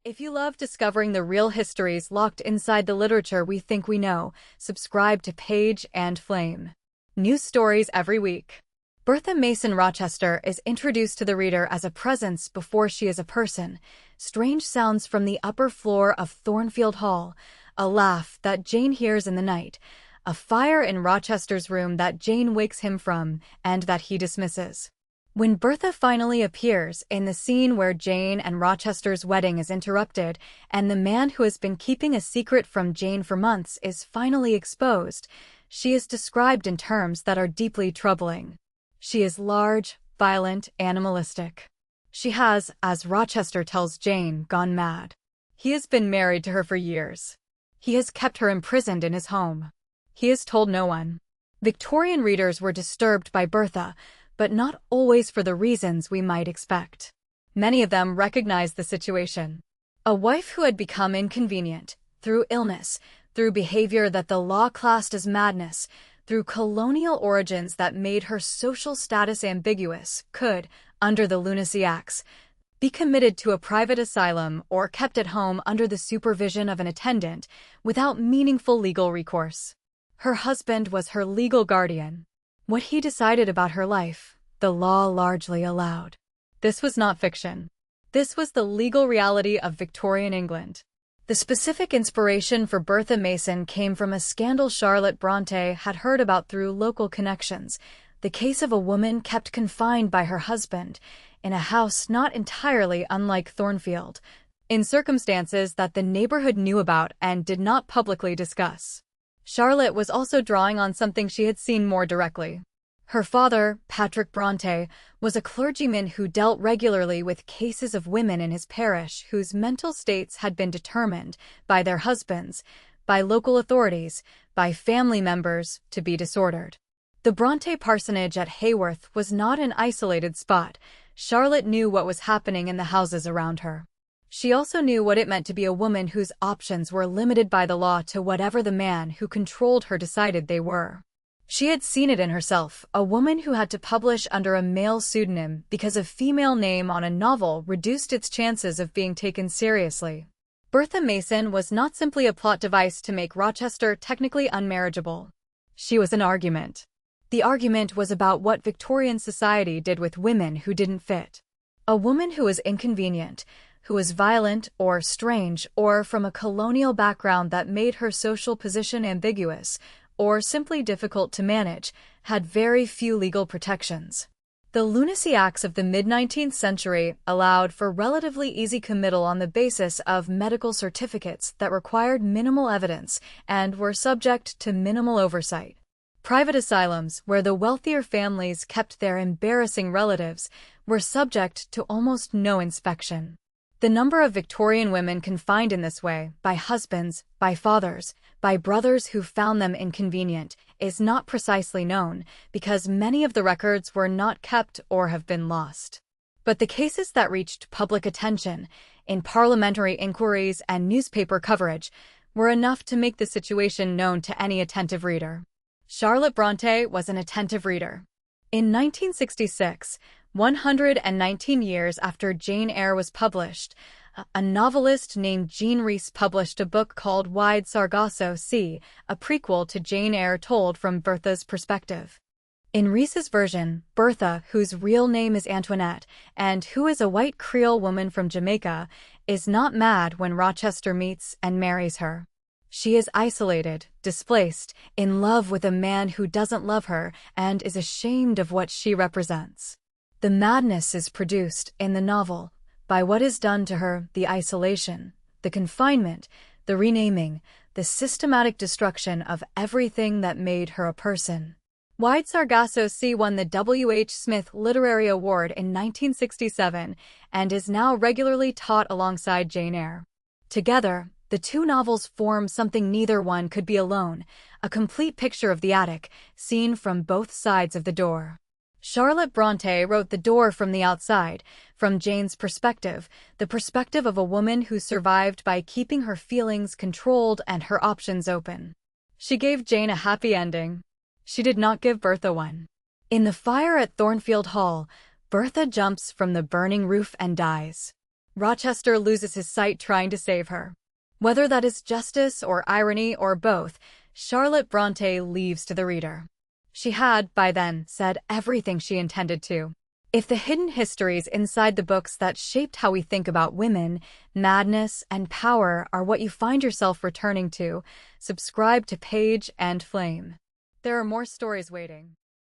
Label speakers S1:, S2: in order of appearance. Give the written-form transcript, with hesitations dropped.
S1: If you love discovering the real histories locked inside the literature we think we know, subscribe to Page and Flame. New stories every week. Bertha Mason Rochester is introduced to the reader as a presence before she is a person. Strange sounds from the upper floor of Thornfield Hall, a laugh that Jane hears in the night, a fire in Rochester's room that Jane wakes him from and that he dismisses. When Bertha finally appears in the scene where Jane and Rochester's wedding is interrupted and the man who has been keeping a secret from Jane for months is finally exposed, she is described in terms that are deeply troubling. She is large, violent, animalistic. She has, as Rochester tells Jane, gone mad. He has been married to her for years. He has kept her imprisoned in his home. He has told no one. Victorian readers were disturbed by Bertha, but not always for the reasons we might expect. Many of them recognized the situation. A wife who had become inconvenient, through illness, through behavior that the law classed as madness, through colonial origins that made her social status ambiguous, could, under the Lunacy Acts, be committed to a private asylum or kept at home under the supervision of an attendant without meaningful legal recourse. Her husband was her legal guardian. What he decided about her life, the law largely allowed. This was not fiction. This was the legal reality of Victorian England. The specific inspiration for Bertha Mason came from a scandal Charlotte Brontë had heard about through local connections, the case of a woman kept confined by her husband in a house not entirely unlike Thornfield, in circumstances that the neighborhood knew about and did not publicly discuss. Charlotte was also drawing on something she had seen more directly. Her father, Patrick Brontë, was a clergyman who dealt regularly with cases of women in his parish whose mental states had been determined by their husbands, by local authorities, by family members, to be disordered. The Brontë parsonage at Haworth was not an isolated spot. Charlotte knew what was happening in the houses around her. She also knew what it meant to be a woman whose options were limited by the law to whatever the man who controlled her decided they were. She had seen it in herself, a woman who had to publish under a male pseudonym because a female name on a novel reduced its chances of being taken seriously. Bertha Mason was not simply a plot device to make Rochester technically unmarriageable. She was an argument. The argument was about what Victorian society did with women who didn't fit. A woman who was inconvenient, who was violent or strange or from a colonial background that made her social position ambiguous or simply difficult to manage, had very few legal protections. The Lunacy Acts of the mid-19th century allowed for relatively easy committal on the basis of medical certificates that required minimal evidence and were subject to minimal oversight. Private asylums, where the wealthier families kept their embarrassing relatives, were subject to almost no inspection. The number of Victorian women confined in this way, by husbands, by fathers, by brothers who found them inconvenient, is not precisely known, because many of the records were not kept or have been lost. But the cases that reached public attention, in parliamentary inquiries and newspaper coverage, were enough to make the situation known to any attentive reader. Charlotte Brontë was an attentive reader. In 1966, 119 years after Jane Eyre was published, a novelist named Jean Rhys published a book called Wide Sargasso Sea, a prequel to Jane Eyre told from Bertha's perspective. In Rhys's version, Bertha, whose real name is Antoinette, and who is a white Creole woman from Jamaica, is not mad when Rochester meets and marries her. She is isolated, displaced, in love with a man who doesn't love her and is ashamed of what she represents. The madness is produced, in the novel, by what is done to her, the isolation, the confinement, the renaming, the systematic destruction of everything that made her a person. Wide Sargasso Sea won the W. H. Smith Literary Award in 1967 and is now regularly taught alongside Jane Eyre. Together, the two novels form something neither one could be alone, a complete picture of the attic, seen from both sides of the door. Charlotte Brontë wrote The Door from the outside, from Jane's perspective, the perspective of a woman who survived by keeping her feelings controlled and her options open. She gave Jane a happy ending. She did not give Bertha one. In the fire at Thornfield Hall, Bertha jumps from the burning roof and dies. Rochester loses his sight trying to save her. Whether that is justice or irony or both, Charlotte Brontë leaves to the reader. She had, by then, said everything she intended to. If the hidden histories inside the books that shaped how we think about women, madness, and power are what you find yourself returning to, subscribe to Page and Flame. There are more stories waiting.